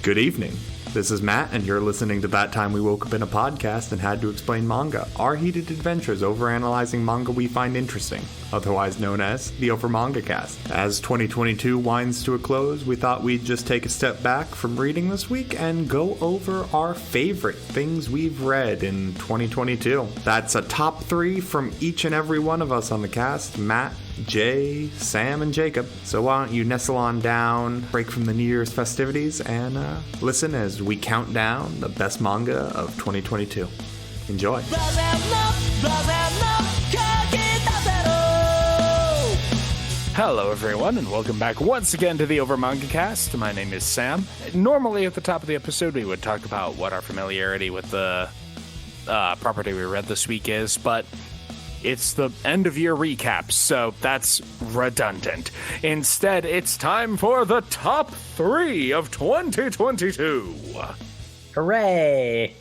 Good evening. This is Matt, and you're listening to That Time We Woke Up in a Podcast and Had to Explain Manga, our heated adventures overanalyzing manga we find interesting, otherwise known as the OverMangaCast. As 2022 winds to a close, we thought we'd just take a step back from reading this week and go over our favorite things we've read in 2022. That's a top 3 from each and every one of us on the cast: Matt, Jay, Sam, and Jacob. So why don't you nestle on down, break from the New Year's festivities, and listen as we count down the best manga of 2022. Enjoy. Hello everyone, and welcome back once again to the OverMangaCast. My name is Sam. Normally at the top of the episode we would talk about what our familiarity with the property we read this week is, but it's the end of year recap, so that's redundant. Instead, it's time for the top 3 of 2022. Hooray!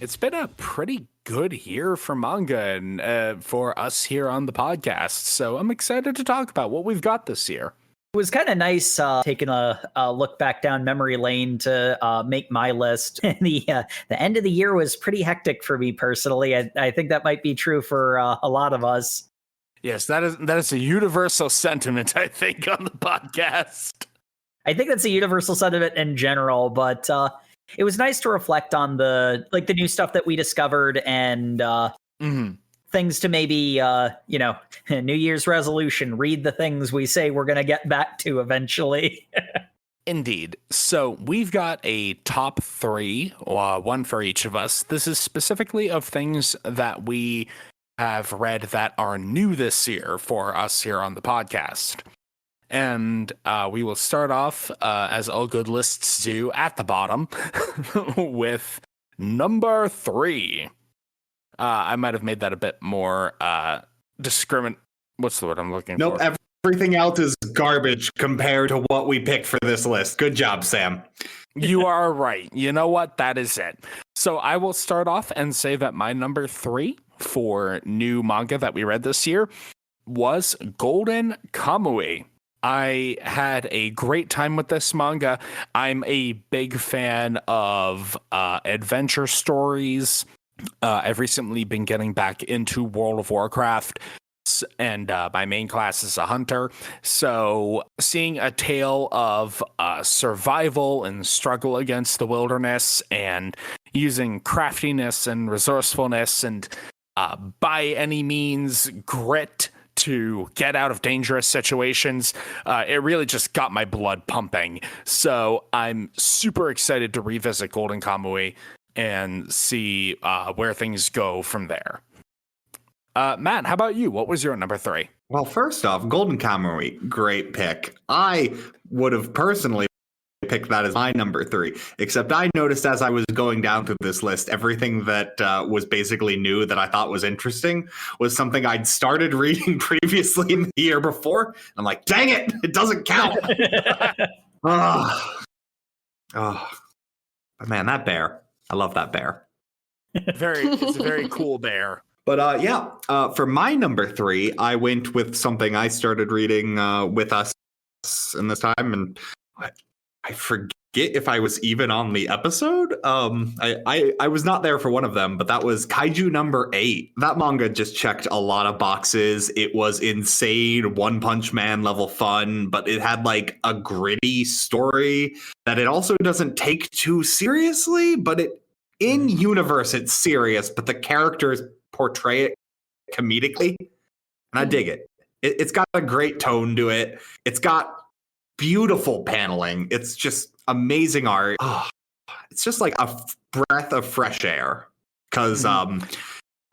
It's been a pretty good year for manga and for us here on the podcast, so I'm excited to talk about what we've got this year. It was kind of nice taking a look back down memory lane to make my list. The end of the year was pretty hectic for me personally. I think that might be true for a lot of us. Yes, that is a universal sentiment, I think, on the podcast. I think that's a universal sentiment in general, but it was nice to reflect on the new stuff that we discovered and things to maybe, New Year's resolution, read the things we say we're going to get back to eventually. Indeed. So we've got a top 3, one for each of us. This is specifically of things that we have read that are new this year for us here on the podcast. And we will start off, as all good lists do, at the bottom with number 3. I might have made that a bit more What's the word I'm looking for? Nope, everything else is garbage compared to what we picked for this list. Good job, Sam. You are right. You know what? That is it. So I will start off and say that my number 3 for new manga that we read this year was Golden Kamui. I had a great time with this manga. I'm a big fan of adventure stories. I've recently been getting back into World of Warcraft, and my main class is a hunter. So seeing a tale of survival and struggle against the wilderness and using craftiness and resourcefulness and by any means grit to get out of dangerous situations, it really just got my blood pumping. So I'm super excited to revisit Golden Kamui and see where things go from there. Matt, how about you? What was your number 3? Well, first off, Golden Kamui, great pick. I would have personally picked that as my number 3, except I noticed as I was going down through this list, everything that was basically new that I thought was interesting was something I'd started reading previously in the year before. I'm like, dang it, it doesn't count. But man, that bear. I love that bear. It's a very cool bear. But for my number 3, I went with something I started reading with us in this time, and I forget if I was even on the episode. I was not there for one of them, but that was Kaiju number 8. That manga just checked a lot of boxes. It was insane, One Punch Man level fun, but it had like a gritty story that it also doesn't take too seriously, but in universe it's serious, but the characters portray it comedically, and I dig it. It's got a great tone to it. It's got beautiful paneling. It's just amazing art. It's just like a breath of fresh air, because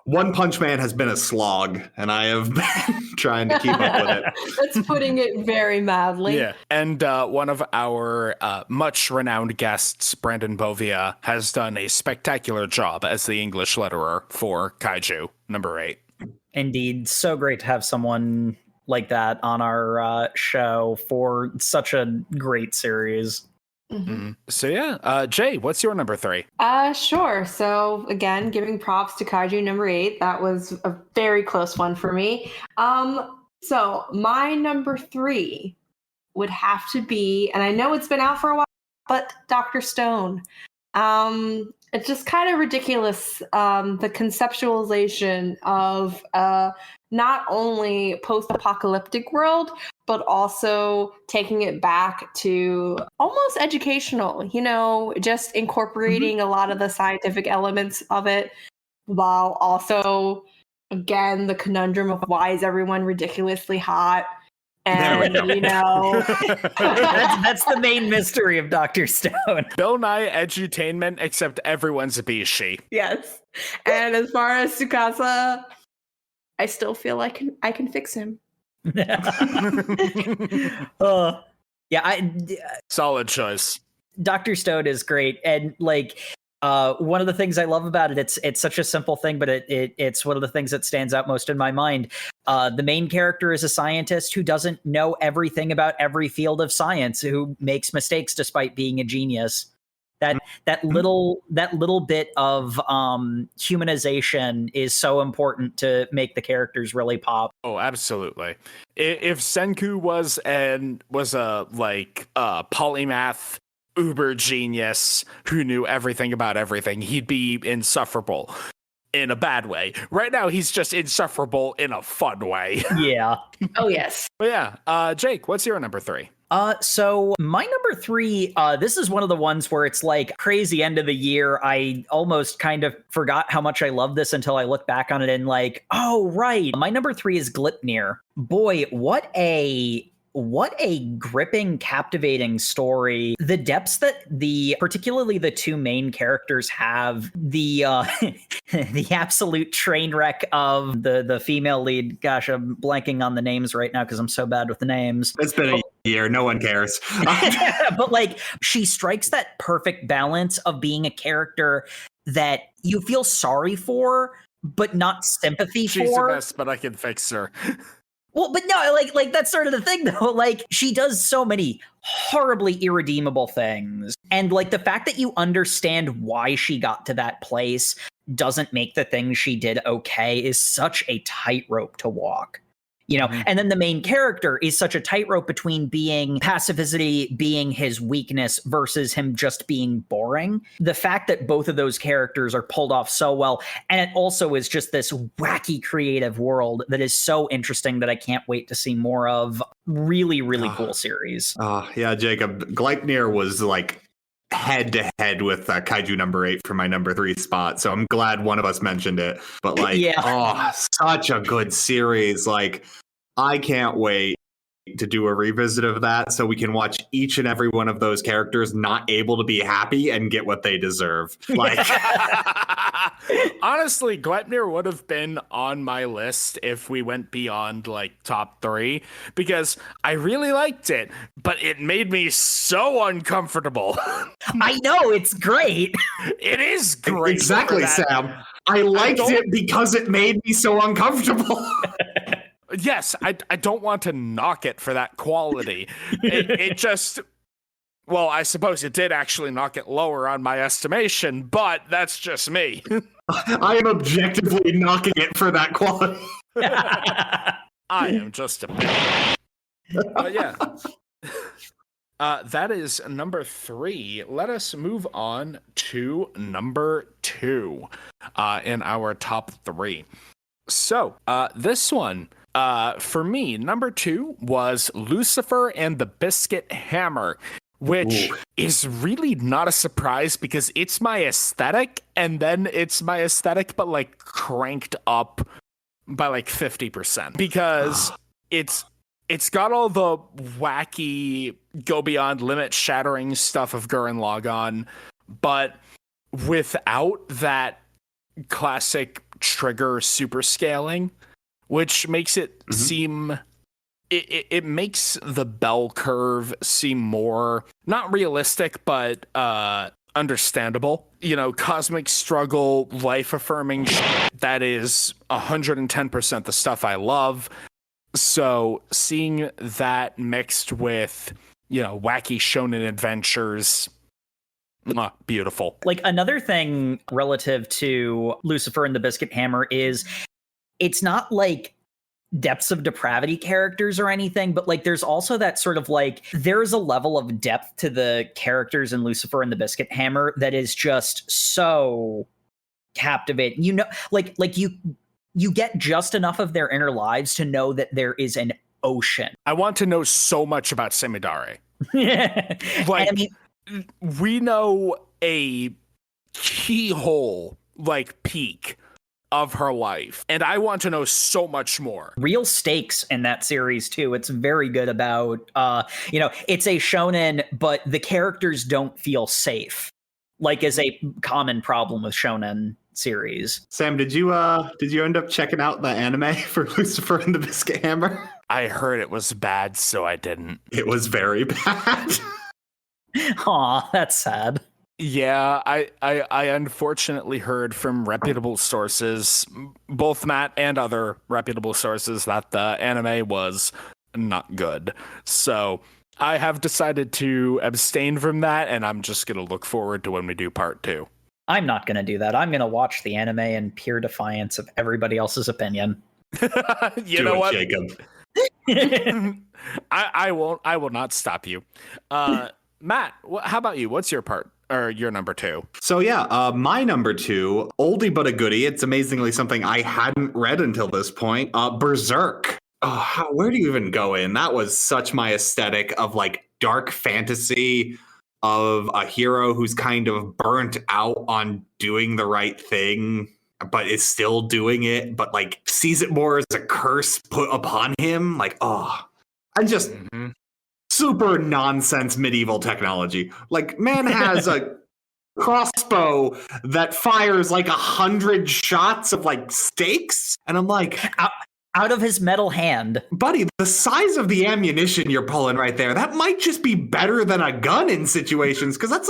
One Punch Man has been a slog, and I have been trying to keep up with it. That's putting it very mildly. Yeah, and one of our much renowned guests, Brandon Bovia, has done a spectacular job as the English letterer for Kaiju number 8. Indeed, so great to have someone like that on our show for such a great series. So yeah, Jay, what's your number 3? Sure. So again, giving props to Kaiju number 8. That was a very close one for me. So my number 3 would have to be, and I know it's been out for a while, but Dr. Stone. It's just kind of ridiculous, the conceptualization of not only post-apocalyptic world, but also taking it back to almost educational, just incorporating a lot of the scientific elements of it, while also, again, the conundrum of why is everyone ridiculously hot? And, that's the main mystery of Dr. Stone. Bill Nye edutainment, except everyone's a bishi. Yes. And as far as Tsukasa, I still feel like I can fix him. Solid choice. Dr. Stone is great, and one of the things I love about it, it's such a simple thing, but it's one of the things that stands out most in my mind. The main character is a scientist who doesn't know everything about every field of science, who makes mistakes despite being a genius. That little bit of humanization is so important to make the characters really pop. Oh, absolutely. If Senku was a polymath uber genius who knew everything about everything, he'd be insufferable in a bad way. Right now, he's just insufferable in a fun way. Yeah. Oh, yes. But yeah, Jake, what's your number 3? So my number 3, this is one of the ones where it's like crazy end of the year. I almost kind of forgot how much I love this until I look back on it and oh, right. My number 3 is Gleipnir. Boy, what a gripping, captivating story. The depths that particularly the two main characters have, the the absolute train wreck of the female lead. Gosh, I'm blanking on the names right now because I'm so bad with the names. It's been a year. No one cares. But she strikes that perfect balance of being a character that you feel sorry for, but not sympathy for. She's the best, but I can fix her. Well, but no, that's sort of the thing, though. She does so many horribly irredeemable things. And, the fact that you understand why she got to that place doesn't make the things she did okay is such a tightrope to walk. And then the main character is such a tightrope between being pacifity, being his weakness, versus him just being boring. The fact that both of those characters are pulled off so well, and it also is just this wacky creative world that is so interesting that I can't wait to see more of. Really, really cool series. Yeah, Jacob. Gleipnir was head to head with Kaiju number 8 for my number 3 spot. So I'm glad one of us mentioned it. But such a good series. I can't wait to do a revisit of that so we can watch each and every one of those characters not able to be happy and get what they deserve. Honestly, Gleipnir would have been on my list if we went beyond top 3, because I really liked it, but it made me so uncomfortable. I know, it's great. It is great. Exactly, Sam. I liked it because it made me so uncomfortable. Yes, I don't want to knock it for that quality. It just, well, I suppose it did actually knock it lower on my estimation, but that's just me. I am objectively knocking it for that quality. I am just a bit. But yeah. That is number 3. Let us move on to number 2 in our top 3. So, this one, for me, number 2 was Lucifer and the Biscuit Hammer, which is really not a surprise because it's my aesthetic, and then it's my aesthetic, but cranked up by 50%, because it's got all the wacky, go beyond limit shattering stuff of Gurren Lagann, but without that classic trigger super scaling, which makes it seem, it makes the bell curve seem more not realistic, but understandable. Cosmic struggle, life affirming, that is 110% the stuff I love. So seeing that mixed with, wacky shonen adventures, beautiful. Another thing relative to Lucifer and the Biscuit Hammer is it's not depths of depravity characters or anything, but like there's also that sort of like there's a level of depth to the characters in Lucifer and the Biscuit Hammer that is just so captivating. You know, like you get just enough of their inner lives to know that there is an ocean. I want to know so much about Semidare. Like, I mean, we know a keyhole like peak of her life, and I want to know so much more. Real stakes in that series too. It's very good about it's a shonen, but the characters don't feel safe, like is a common problem with shonen series. Sam, did you end up checking out the anime for Lucifer and the Biscuit Hammer? I heard it was bad, so I didn't. It was very bad. Aw, that's sad. Yeah, I unfortunately heard from reputable sources, both Matt and other reputable sources, that the anime was not good. So I have decided to abstain from that, and I'm just going to look forward to when we do part 2. I'm not going to do that. I'm going to watch the anime in pure defiance of everybody else's opinion. You know what, Jacob? I won't. I will not stop you. Matt, how about you? What's your part? Or your number 2? So yeah, my number 2, oldie but a goodie. It's amazingly something I hadn't read until this point. Berserk. Oh, where do you even go in? That was such my aesthetic of like dark fantasy of a hero who's kind of burnt out on doing the right thing, but is still doing it, but like sees it more as a curse put upon him. Like, I just. Mm-hmm. Super nonsense medieval technology. Like, man has a crossbow that fires like 100 shots of like stakes, and I'm like, out of his metal hand, buddy. The size of the ammunition you're pulling right there, that might just be better than a gun in situations, because that's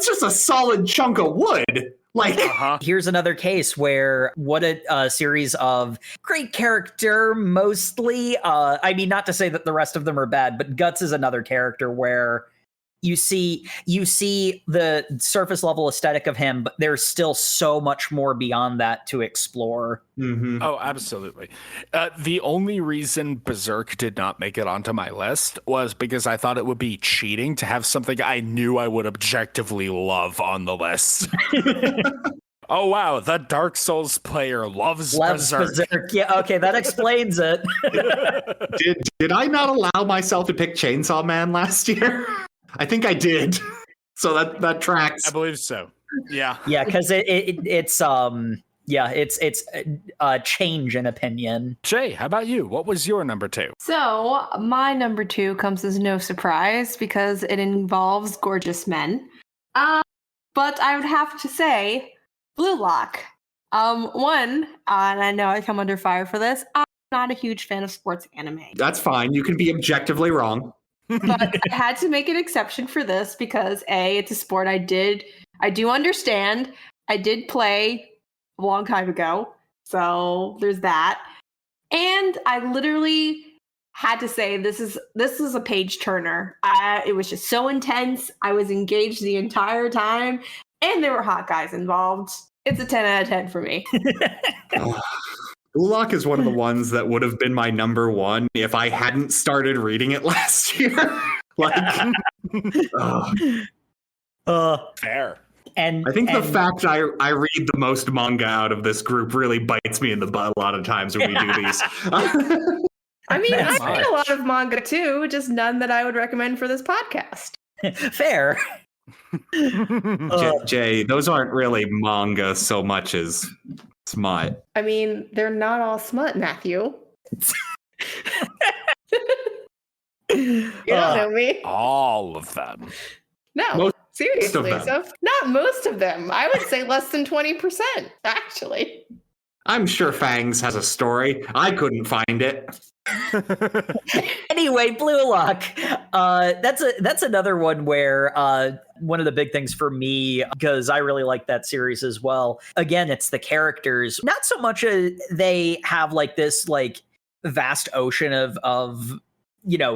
just a solid chunk of wood. Like, Here's another case where what a series of great character, mostly. I mean, not to say that the rest of them are bad, but Guts is another character where you see the surface level aesthetic of him, but there's still so much more beyond that to explore. Mm-hmm. Oh, absolutely. The only reason Berserk did not make it onto my list was because I thought it would be cheating to have something I knew I would objectively love on the list. Oh, wow. The Dark Souls player loves Berserk. Yeah, okay, that explains it. Did I not allow myself to pick Chainsaw Man last year? I think I did. So that tracks. I believe so. Yeah. Yeah, because it's a change in opinion. Jay, how about you? What was your number 2? So my number 2 comes as no surprise because it involves gorgeous men. But I would have to say Blue Lock. And I know I come under fire for this. I'm not a huge fan of sports anime. That's fine. You can be objectively wrong. But I had to make an exception for this because it's a sport I do understand. I did play a long time ago, so there's that. And I literally had to say this is a page turner. It was just so intense. I was engaged the entire time, and there were hot guys involved. It's a 10 out of 10 for me. Blue Lock is one of the ones that would have been my number 1 if I hadn't started reading it last year. Fair. And the fact I read the most manga out of this group really bites me in the butt a lot of times when we do these. I mean, I read a lot of manga too, just none that I would recommend for this podcast. Fair. Jay, those aren't really manga so much as smut. I mean, they're not all smut, Matthew. You don't know me. All of them. No, seriously. So not most of them. I would say less than 20%, actually. I'm sure Fangs has a story. I couldn't find it. Anyway, Blue Lock. That's another one where one of the big things for me, because I really like that series as well. Again, it's the characters. Not so much they have like this like vast ocean of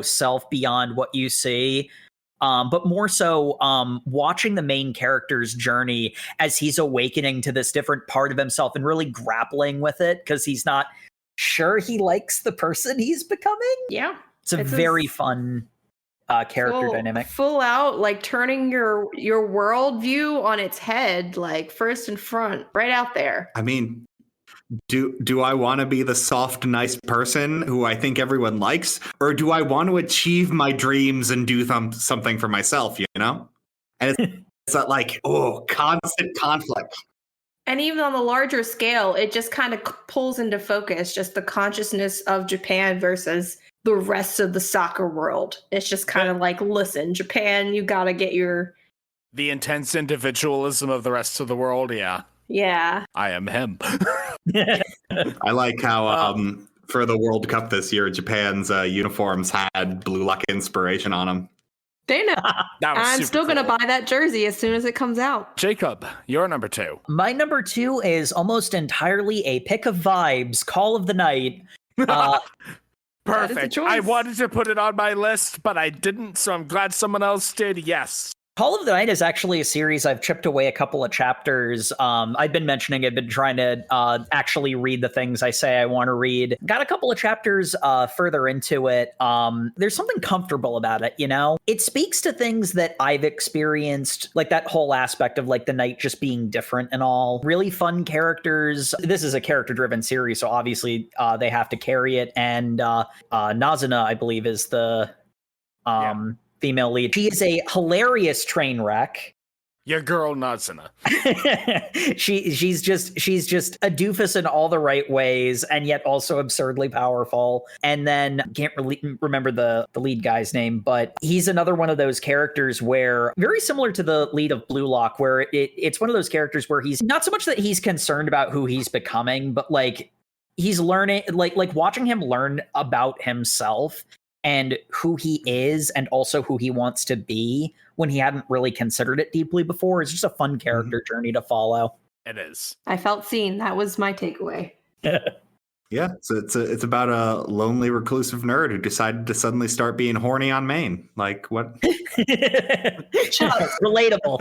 self beyond what you see. But more so watching the main character's journey as he's awakening to this different part of himself and really grappling with it, because he's not sure he likes the person he's becoming. Yeah. It's a very fun character dynamic. Full out, like turning your worldview on its head, like first and front, right out there. I mean, do I want to be the soft, nice person who I think everyone likes, or do I want to achieve my dreams and do something for myself? You know, and it's not like constant conflict. And even on the larger scale, it just kind of pulls into focus just the consciousness of Japan versus the rest of the soccer world. It's just kind of like, listen, Japan, you got to get the intense individualism of the rest of the world. Yeah. I am him. I like how for the World Cup this year, Japan's uniforms had Blue Lock inspiration on them. They know. I'm still going to buy that jersey as soon as it comes out. Jacob, your number 2. My number 2 is almost entirely a pick of vibes, Call of the Night. Perfect. I wanted to put it on my list, but I didn't, so I'm glad someone else did. Yes. Call of the Night is actually a series I've chipped away a couple of chapters. I've been mentioning I've been trying to actually read the things I say I want to read. Got a couple of chapters further into it. There's something comfortable about it, you know? It speaks to things that I've experienced, like that whole aspect of like the night just being different and all. Really fun characters. This is a character-driven series, so obviously they have to carry it. And Nazuna, I believe, is the... female lead. She is a hilarious train wreck. Your girl Nazuna. she's just a doofus in all the right ways, and yet also absurdly powerful. And then can't really remember the lead guy's name, but he's another one of those characters where very similar to the lead of Blue Lock, where it's one of those characters where he's not so much that he's concerned about who he's becoming, but like he's learning, like watching him learn about himself and who he is and also who he wants to be when he hadn't really considered it deeply before. It's just a fun character journey to follow. It is. I felt seen. That was my takeaway. Yeah, so it's about a lonely reclusive nerd who decided to suddenly start being horny on Maine. Like, what? Shut up. Relatable.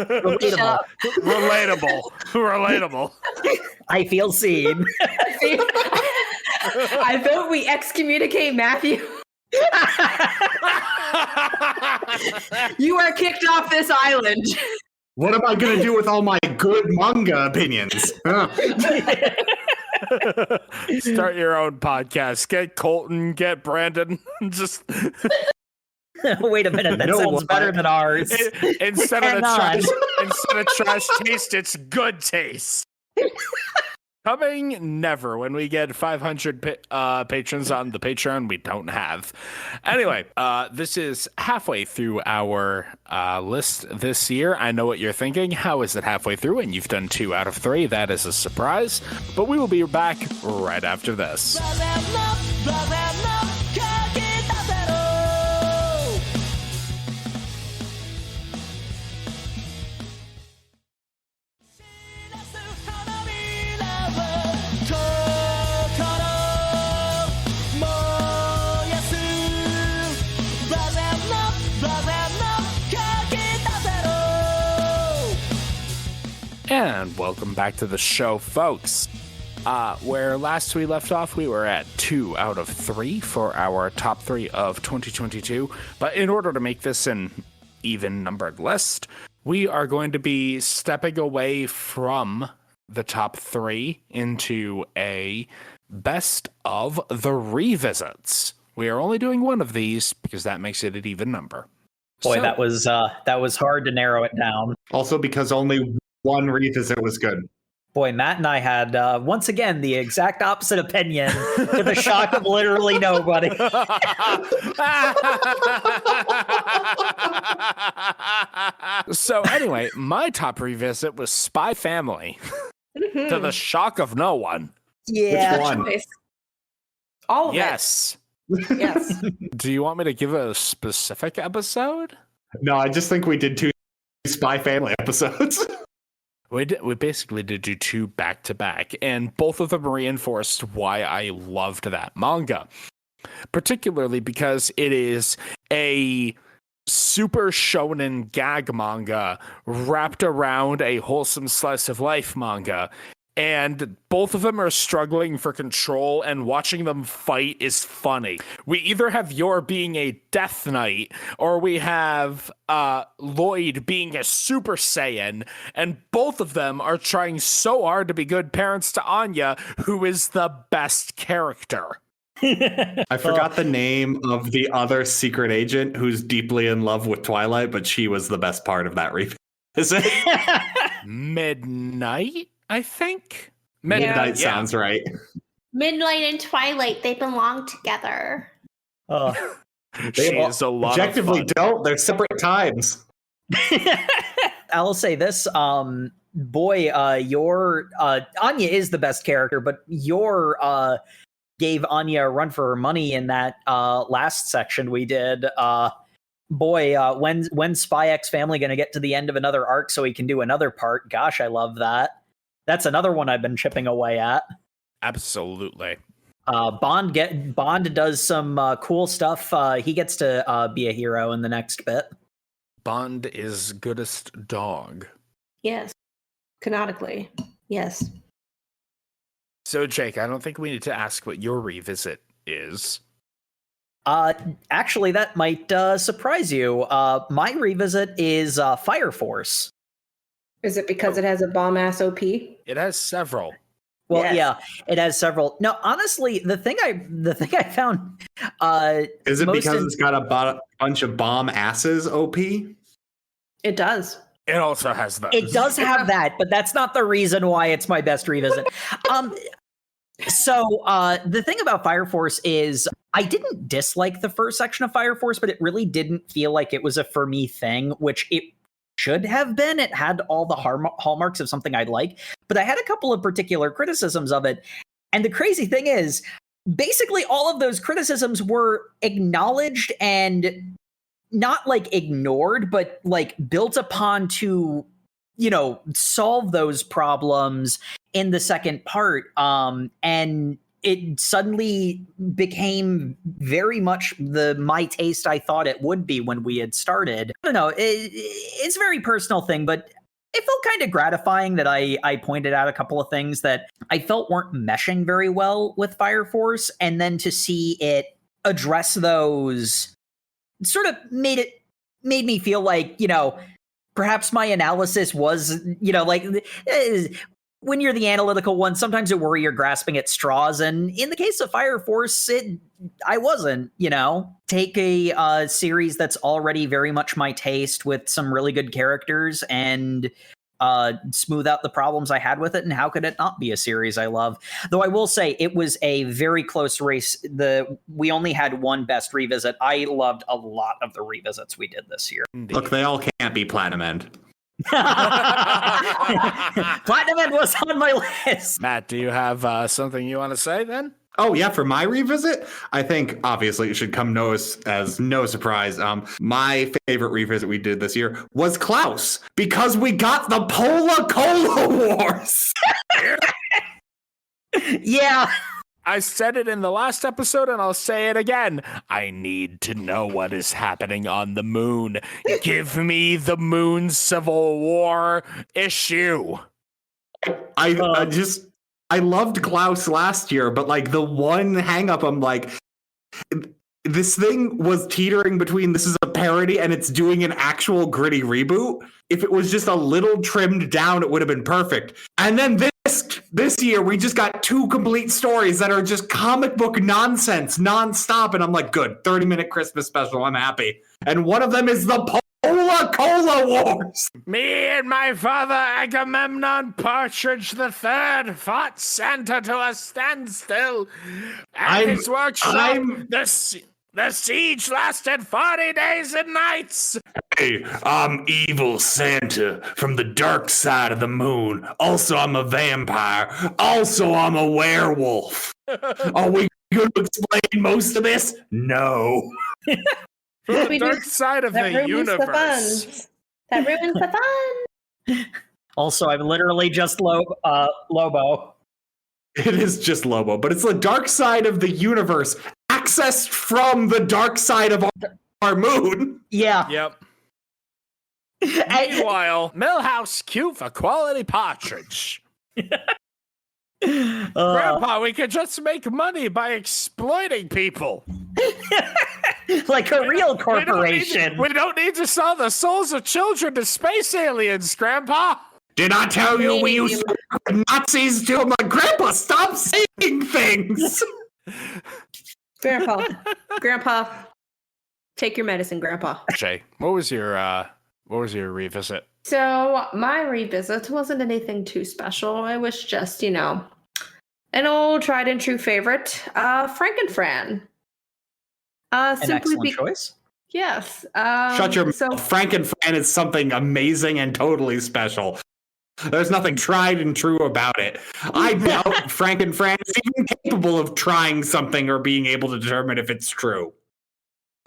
Relatable. I feel seen. I vote we excommunicate Matthew. You are kicked off this island. What am I going to do with all my good manga opinions? Start your own podcast. Get Colton, get Brandon. Just wait a minute. That sounds better than ours. Instead of trash taste, it's good taste. Coming never when we get 500 patrons on the Patreon we don't have. Anyway, this is halfway through our list this year. I know what you're thinking. How is it halfway through and you've done 2 out of 3? That is a surprise. But we will be back right after this. And welcome back to the show, folks. Where last we left off, we were at 2 out of 3 for our top 3 of 2022. But in order to make this an even numbered list, we are going to be stepping away from the top 3 into a best of the revisits. We are only doing one of these because that makes it an even number. Boy, that was hard to narrow it down. Also because only one revisit was good. Boy, Matt and I had, once again, the exact opposite opinion to the shock of literally nobody. So anyway, my top revisit was Spy Family, to the shock of no one. Yeah. Which one? All of yes. it. Yes. Do you want me to give a specific episode? No, I just think we did 2 Spy Family episodes. We basically did do 2 back-to-back, and both of them reinforced why I loved that manga. Particularly because it is a super shonen gag manga wrapped around a wholesome slice of life manga. and both of them are struggling for control, and watching them fight is funny. We either have Yor being a Death Knight, or we have Lloyd being a Super Saiyan, and both of them are trying so hard to be good parents to Anya, who is the best character. I forgot the name of the other secret agent who's deeply in love with Twilight, but she was the best part of that revisit. Midnight, I think. Midnight sounds right. Midnight and Twilight, they belong together. They objectively don't. They're separate times. I will say this, Yor Anya is the best character, but Yor gave Anya a run for her money in that last section we did. When's Spy X Family going to get to the end of another arc so he can do another part? Gosh, I love that. That's another one I've been chipping away at. Absolutely. Bond does some cool stuff. He gets to be a hero in the next bit. Bond is goodest dog. Yes. Canonically. Yes. So, Jake, I don't think we need to ask what your revisit is. Actually, that might surprise you. My revisit is Fire Force. Is it because it has a bomb-ass OP? It has several. Well, Yes. yeah, it has several. No, honestly, the thing I found is it because it's got a bunch of bomb asses, OP? It does. It also has those. It does have that, but that's not the reason why it's my best revisit. So the thing about Fire Force is I didn't dislike the first section of Fire Force, but it really didn't feel like it was a for me thing, which it should have been. It had all the hallmarks of something I'd like, but I had a couple of particular criticisms of it. And the crazy thing is, basically all of those criticisms were acknowledged and not like ignored, but like built upon to, solve those problems in the second part. And it suddenly became very much my taste I thought it would be when we had started. I don't know. It's a very personal thing, but it felt kind of gratifying that I pointed out a couple of things that I felt weren't meshing very well with Fire Force. And then to see it address those sort of made me feel like, perhaps my analysis was, when you're the analytical one, sometimes you worry you're grasping at straws. And in the case of Fire Force, I wasn't, Take a series that's already very much my taste with some really good characters and smooth out the problems I had with it. And how could it not be a series I love? Though I will say it was a very close race. We only had one best revisit. I loved a lot of the revisits we did this year. Look, they all can't be Platinum End. Platinum End was on my list. Matt, do you have something you want to say then? Oh, yeah, for my revisit, I think obviously it should come as no surprise. My favorite revisit we did this year was Klaus, because we got the Pola Cola Wars. Yeah. I said it in the last episode and I'll say it again. I need to know what is happening on the moon. Give me the Moon Civil War issue. I loved Klaus last year, but like the one hang up, I'm like, this thing was teetering between this is a parody and it's doing an actual gritty reboot. If it was just a little trimmed down, it would have been perfect. And then this year, we just got two complete stories that are just comic book nonsense nonstop. And I'm like, good, 30-minute Christmas special. I'm happy. And one of them is the Pola Cola Wars. Me and my father, Agamemnon Partridge III, fought Santa to a standstill. At his workshop, the siege lasted 40 days and nights. Hey, I'm evil Santa from the dark side of the moon. Also, I'm a vampire. Also, I'm a werewolf. Are we going to explain most of this? No. From the dark side of the universe. That ruins the fun. Also, I'm literally just Lobo. It is just Lobo, but it's the dark side of the universe, accessed from the dark side of our moon. Yeah. Yep. Meanwhile, Millhouse cute for quality partridge. Grandpa, we could just make money by exploiting people. Like a real corporation. We don't need to sell the souls of children to space aliens, Grandpa. Did I tell you we used to work with Nazis too? I'm like, Grandpa, stop saying things. Grandpa, take your medicine, Grandpa. Jay, what was your revisit? So my revisit wasn't anything too special. It was just, an old tried and true favorite, Frankenfran. An excellent choice. Yes. Shut your mouth. Frankenfran is something amazing and totally special. There's nothing tried and true about it. I doubt Frankenfran is even capable of trying something or being able to determine if it's true.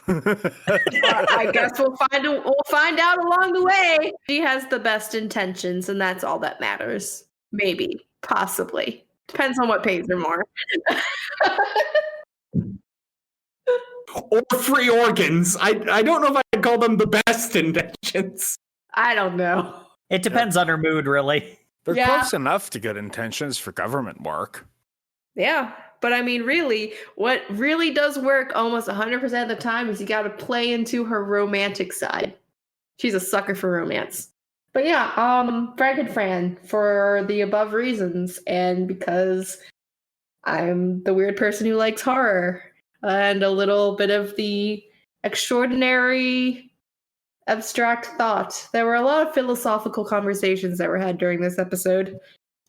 I guess we'll find out along the way. She has the best intentions, and that's all that matters. Maybe, possibly, depends on what pays her more. Or free organs. I don't know if I'd call them the best intentions. I don't know. It depends on her mood, really. They're close enough to good intentions for government work. Yeah, but I mean, really, what really does work almost 100% of the time is you got to play into her romantic side. She's a sucker for romance. But yeah, Frankenfran for the above reasons, and because I'm the weird person who likes horror and a little bit of the extraordinary abstract thought. There were a lot of philosophical conversations that were had during this episode.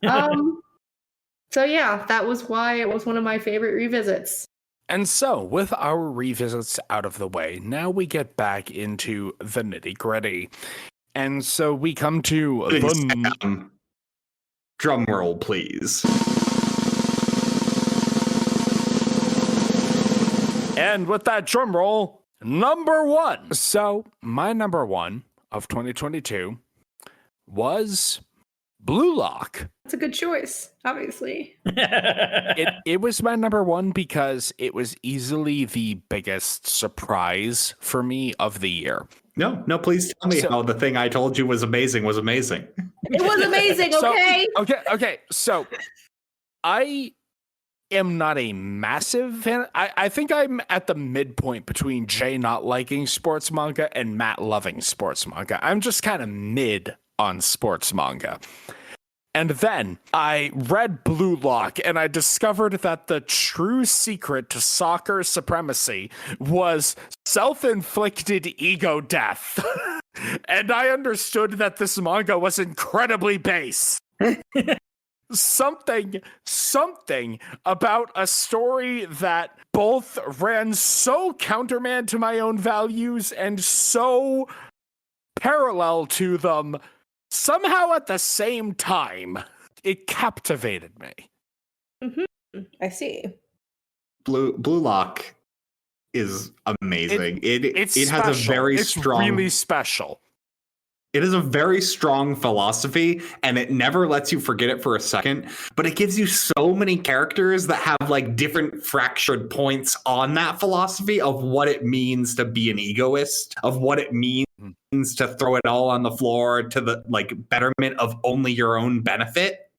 So yeah, that was why it was one of my favorite revisits. And so, with our revisits out of the way, now we get back into the nitty-gritty. And so we come to the... Drum roll, please. And with that drum roll, number one. So, my number one of 2022 was Blue Lock. That's a good choice, obviously. It was my number one because it was easily the biggest surprise for me of the year. No, please tell me how the thing I told you was amazing was amazing. It was amazing, okay? Okay. So, I am not a massive fan. I think I'm at the midpoint between Jay not liking sports manga and Matt loving sports manga. I'm just kind of mid on sports manga. And then I read Blue Lock and I discovered that the true secret to soccer supremacy was self-inflicted ego death. And I understood that this manga was incredibly base. Something about a story that both ran so countermand to my own values and so parallel to them somehow at the same time. It captivated me. Mm-hmm. I see. Blue Lock is amazing. It has special. a very strong, really special. It is a very strong philosophy, and it never lets you forget it for a second, but it gives you so many characters that have like different fractured points on that philosophy of what it means to be an egoist, of what it means to throw it all on the floor to the like betterment of only your own benefit.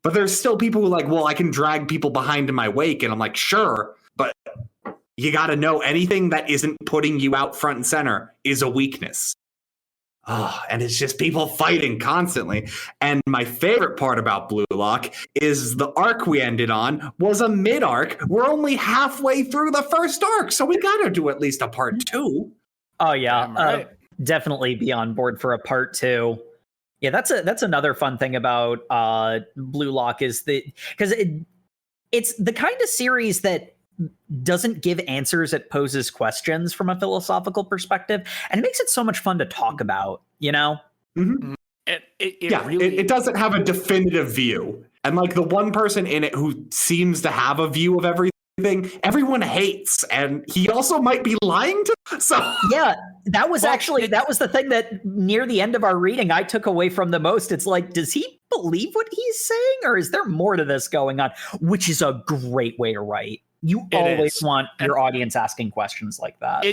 But there's still people who are like, well, I can drag people behind in my wake. And I'm like, sure, but you got to know anything that isn't putting you out front and center is a weakness. Oh, and it's just people fighting constantly. And my favorite part about Blue Lock is the arc we ended on was a mid-arc. We're only halfway through the first arc, so we got to do at least a part 2. Oh, yeah. Right. Definitely be on board for a part 2. Yeah, that's another fun thing about Blue Lock is that because it's the kind of series that doesn't give answers, it poses questions from a philosophical perspective, and it makes it so much fun to talk about, you know? Mm-hmm. It doesn't have a definitive view. And like the one person in it who seems to have a view of everything, everyone hates, and he also might be lying to them. So yeah, that was the thing that near the end of our reading I took away from the most. It's like, does he believe what he's saying, or is there more to this going on? Which is a great way to write. You always want your audience asking questions like that.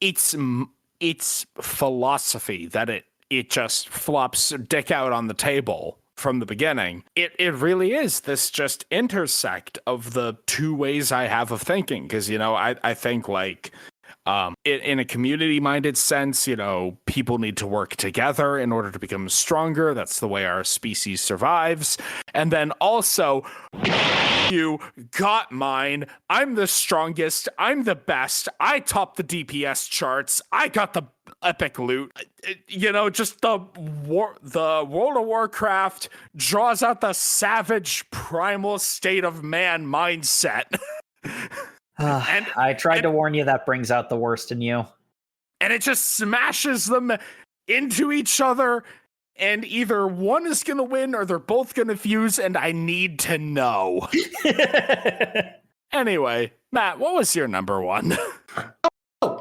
It's philosophy that it just flops dick out on the table from the beginning, it really is this just intersect of the two ways I have of thinking. Because, I think like in a community-minded sense, people need to work together in order to become stronger. That's the way our species survives. And then also, you got mine. I'm the strongest. I'm the best. I top the DPS charts. I got the epic loot. Just the World of Warcraft draws out the savage primal state of man mindset. And I tried to warn you, that brings out the worst in you. And it just smashes them into each other, and either one is going to win or they're both going to fuse, and I need to know. Anyway, Matt, what was your number one?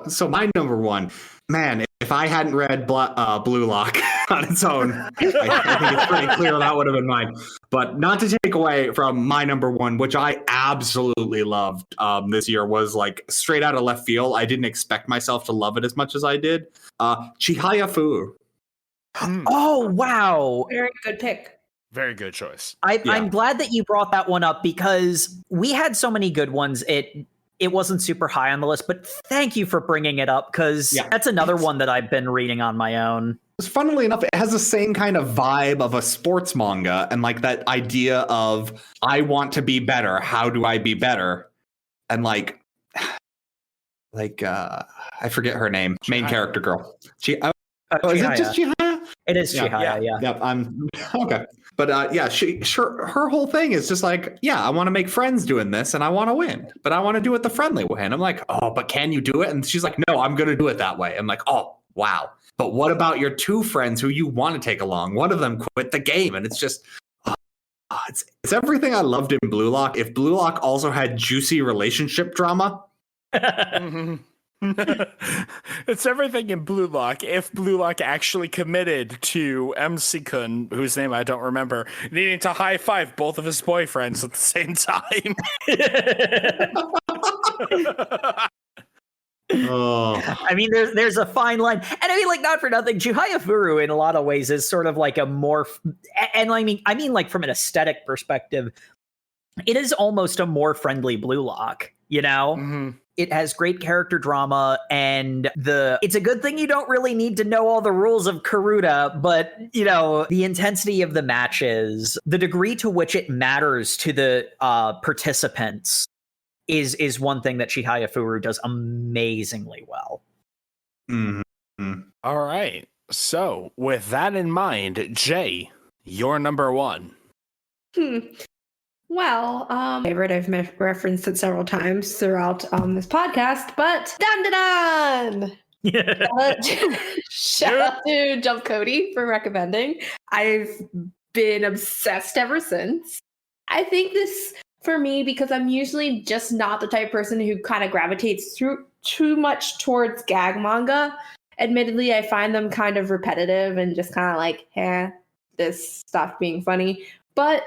So my number one, man, if I hadn't read Blue Lock on its own, I think it's pretty clear that would have been mine. But not to take away from my number one, which I absolutely loved this year, was like straight out of left field. I didn't expect myself to love it as much as I did. Chihaya Furu. Oh, wow. Very good pick. Very good choice. I'm glad that you brought that one up, because we had so many good ones. It wasn't super high on the list, but thank you for bringing it up, because that's another one that I've been reading on my own. Funnily enough, it has the same kind of vibe of a sports manga, and like that idea of I want to be better. How do I be better? And like I forget her name. Chihaya. Main character girl. Is it just Chihaya? It is Chihaya. Yeah. Yep. I'm okay. But her whole thing is just like, I want to make friends doing this and I want to win, but I want to do it the friendly way. And I'm like, oh, but can you do it? And she's like, no, I'm going to do it that way. I'm like, oh, wow. But what about your two friends who you want to take along? One of them quit the game. And it's just, it's everything I loved in Blue Lock. If Blue Lock also had juicy relationship drama. Mm-hmm. It's everything in Blue Lock. If Blue Lock actually committed to MC-kun, whose name I don't remember, needing to high five both of his boyfriends at the same time. I mean, there's a fine line, and I mean, like, not for nothing, Chihaya Furu in a lot of ways is sort of like a more, and I mean, like from an aesthetic perspective, it is almost a more friendly Blue Lock. Mm-hmm. It has great character drama, and it's a good thing you don't really need to know all the rules of Karuta, but the intensity of the matches, the degree to which it matters to the participants is one thing that Chihaya Furu does amazingly well. Mm-hmm. All right. So with that in mind, Jay, your number one. Well, favorite, I've referenced it several times throughout this podcast, but Dan. Shout out to Jump Cody for recommending. I've been obsessed ever since. I think this, for me, because I'm usually just not the type of person who kind of gravitates too much towards gag manga. Admittedly, I find them kind of repetitive and just kind of like, this stopped being funny. But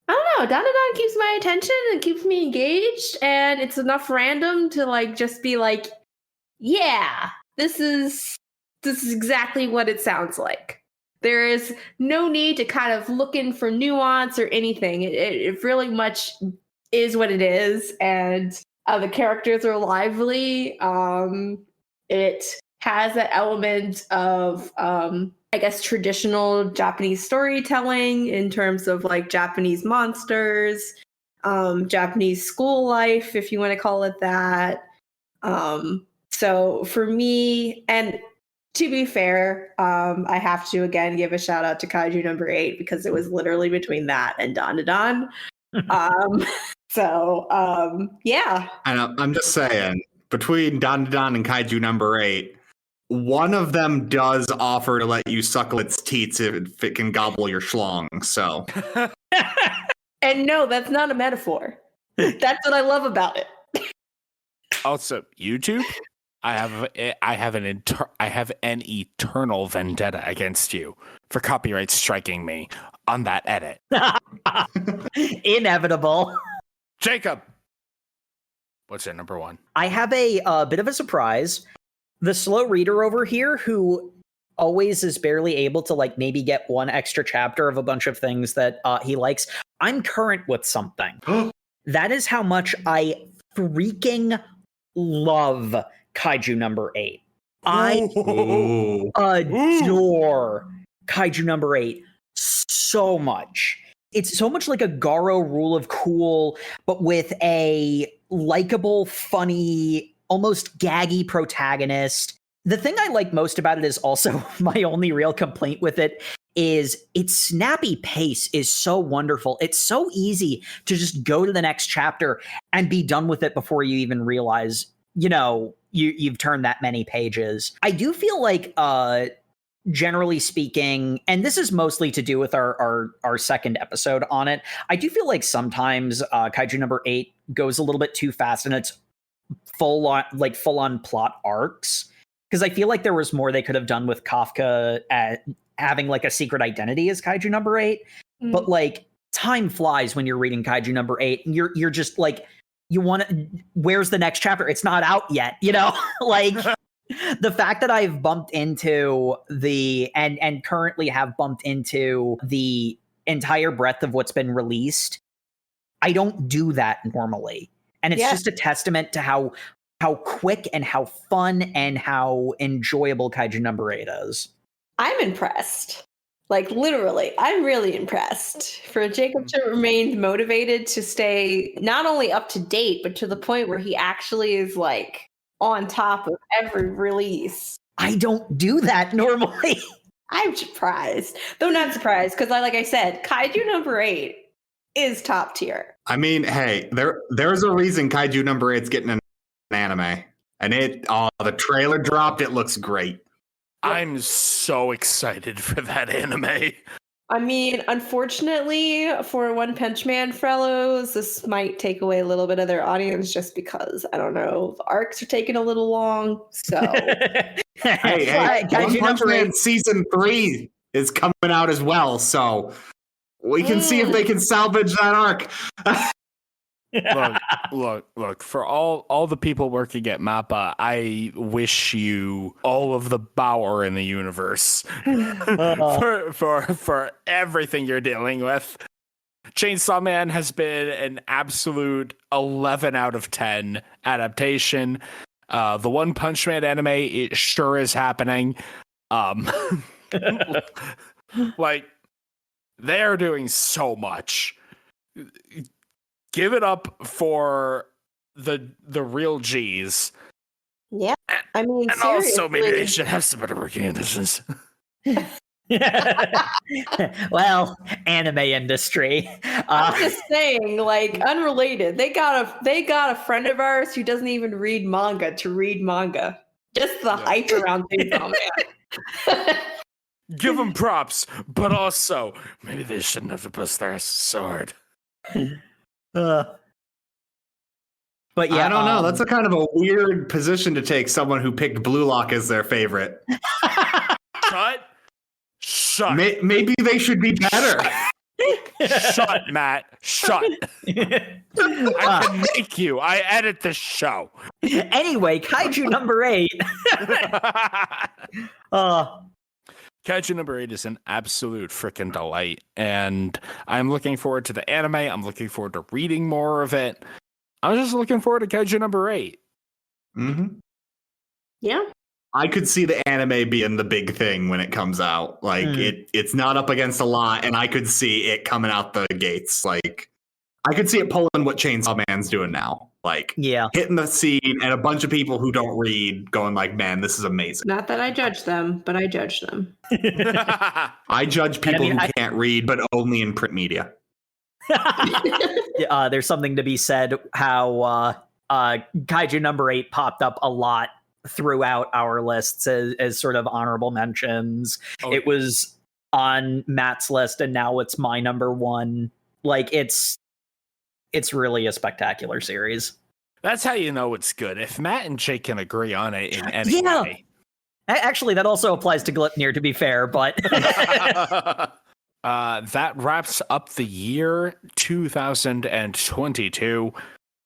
I don't know, Dan keeps my attention and keeps me engaged, and it's enough random to like just be like, yeah, this is exactly what it sounds like. There is no need to kind of look in for nuance or anything. It really much is what it is, and the characters are lively. It has an element of I guess traditional Japanese storytelling in terms of like Japanese monsters, Japanese school life, if you want to call it that. So for me, and to be fair, I have to again give a shout out to Kaiju number 8, because it was literally between that and Dan. Yeah. And I'm just saying, between Dan and Kaiju number 8, one of them does offer to let you suckle its teats if it can gobble your schlong. So, and no, that's not a metaphor. That's what I love about it. Also, YouTube, I have an eternal vendetta against you for copyright striking me on that edit. Inevitable. Jacob, what's your number one? I have a bit of a surprise. The slow reader over here, who always is barely able to like maybe get one extra chapter of a bunch of things that he likes. I'm current with something. That is how much I freaking love Kaiju number 8. I adore Kaiju number 8 so much. It's so much like a Garo Rule of Cool, but with a likable, funny, almost gaggy protagonist. The thing I like most about it is also my only real complaint with it is its snappy pace is so wonderful. It's so easy to just go to the next chapter and be done with it before you even realize, you've turned that many pages. I do feel like, generally speaking, and this is mostly to do with our second episode on it, I do feel like sometimes Kaiju number 8 goes a little bit too fast and it's full on plot arcs. Because I feel like there was more they could have done with Kafka having like a secret identity as Kaiju number 8. But like time flies when you're reading Kaiju number 8 and you're just like, you want to, where's the next chapter? It's not out yet, like the fact that I've bumped into and currently have bumped into the entire breadth of what's been released. I don't do that normally. And it's just a testament to how quick and how fun and how enjoyable Kaiju number 8 is. I'm impressed. Like, literally, I'm really impressed for Jacob to remain motivated to stay not only up to date, but to the point where he actually is like on top of every release. I don't do that normally. I'm surprised. Though not surprised, because like I said, Kaiju number 8 is top tier. I mean, hey, there's a reason Kaiju number 8's getting an anime. And the trailer dropped, it looks great. I'm so excited for that anime. I mean, unfortunately, for One Punch Man fellows, this might take away a little bit of their audience just because, I don't know, the arcs are taking a little long, so... hey, One Punch Man Season 3 is coming out as well, so we can see if they can salvage that arc. Look, for all the people working at MAPPA, I wish you all of the power in the universe for everything you're dealing with. Chainsaw Man has been an absolute 11 out of 10 adaptation. The One Punch Man anime, it sure is happening. Like, they are doing so much. Give it up for the real G's. Yeah, I mean, and also maybe they should have some better working conditions. Well, anime industry. I'm just saying, like, unrelated. They got a friend of ours who doesn't even read manga to read manga. Just the hype around Chainsaw Man. Give them props, but also maybe they shouldn't have to bust their ass so hard. But yeah, I don't know. That's a kind of a weird position to take. Someone who picked Blue Lock as their favorite. Shut. Maybe they should be better. Shut, Matt. Shut. I can make you. I edit the show. Anyway, Kaiju number 8. Kaiju number 8 is an absolute freaking delight, and I'm looking forward to the anime. I'm looking forward to reading more of it. I'm just looking forward to Kaiju number 8. Mm-hmm. Yeah. I could see the anime being the big thing when it comes out. Like, it's not up against a lot, and I could see it coming out the gates. Like, I could see it pulling what Chainsaw Man's doing now. Like, hitting the scene, and a bunch of people who don't read going like, man, this is amazing. Not that I judge them, but I judge them. I judge people who can't read, but only in print media. There's something to be said how Kaiju number 8 popped up a lot throughout our lists as sort of honorable mentions. It was on Matt's list, and now it's my number 1. Like, it's really a spectacular series. That's how you know it's good. If Matt and Jake can agree on it in any way. Actually, that also applies to Glipnir, to be fair, but... that wraps up the year 2022.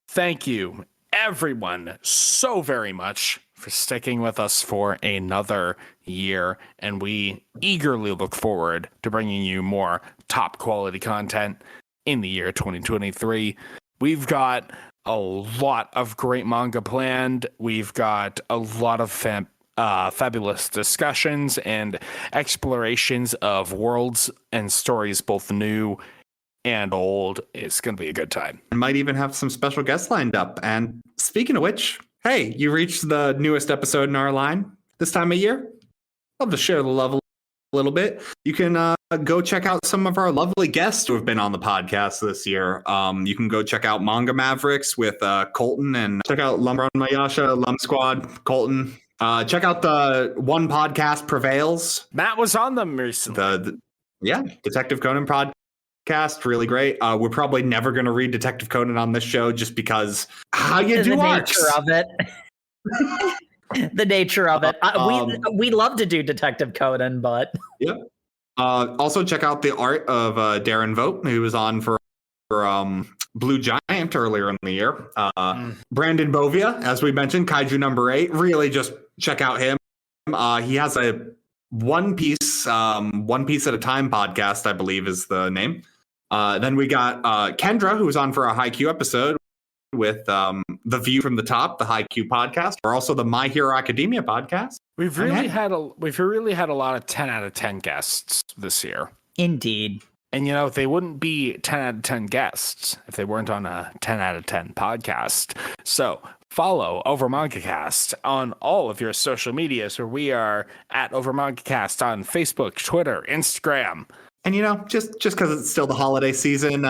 Thank you, everyone, so very much for sticking with us for another year, and we eagerly look forward to bringing you more top quality content in the year 2023. We've got a lot of great manga planned. We've got a lot of fabulous discussions and explorations of worlds and stories, both new and old. It's going to be a good time. And might even have some special guests lined up. And speaking of which, hey, you reached the newest episode in our line this time of year. Love to share the love a little bit. You can go check out some of our lovely guests who have been on the podcast this year. You can go check out Manga Mavericks with Colton, and check out Lumber on Mayasha, Lum Squad, Colton. Check out the One Podcast Prevails. Matt was on them recently. Detective Conan podcast, really great. We're probably never going to read Detective Conan on this show just because how you do arcs. Nature of it. The nature of it. We love to do Detective Conan, but yeah. Also check out the art of Darren Vogt, who was on for Blue Giant earlier in the year. Brandon Bovia, as we mentioned, Kaiju number 8. Really just check out him. He has a One Piece at a Time podcast, I believe is the name. Then we got Kendra, who was on for a Haikyuu episode with The View from the Top, the Haikyuu podcast, or also the My Hero Academia podcast. We've really had a lot of 10 out of 10 guests this year. Indeed. And they wouldn't be 10 out of 10 guests if they weren't on a 10 out of 10 podcast. So follow OverMangaCast on all of your social medias, where we are at OverMangaCast on Facebook, Twitter, Instagram. And just because it's still the holiday season,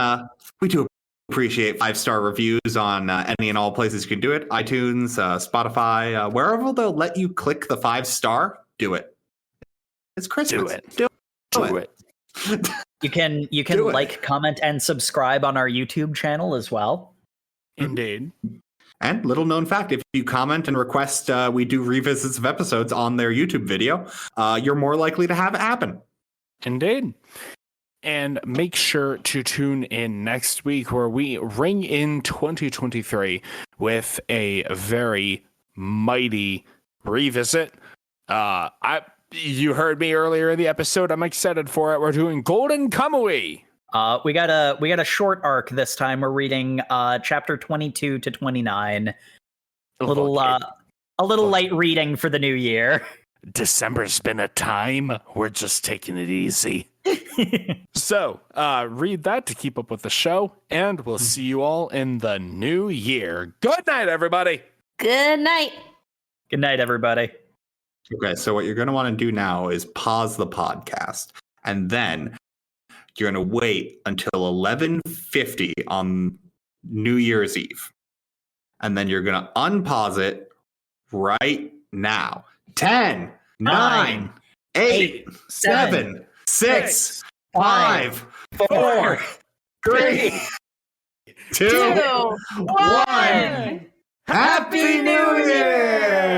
we do appreciate 5-star reviews on any and all places you can do it. iTunes, Spotify, wherever they'll let you click the 5-star, do it. It's Christmas. Do it. You can like, comment, and subscribe on our YouTube channel as well. Indeed. And little known fact, if you comment and request we do revisits of episodes on their YouTube video, you're more likely to have it happen. Indeed. And make sure to tune in next week, where we ring in 2023 with a very mighty revisit. You heard me earlier in the episode. I'm excited for it. We're doing Golden Kamui. We got a short arc this time. We're reading chapter 22 to 29. A little light reading for the new year. December's been a time. We're just taking it easy. So read that to keep up with the show, and we'll see you all in the new year. Good night, everybody. Good night. Good night, everybody. Okay, so what you're going to want to do now is pause the podcast, and then you're going to wait until 11:50 on New Year's Eve, and then you're going to unpause it right now. 10, 9, 8, 7, 6, 5, 4, 3, 2, 1. Happy New Year!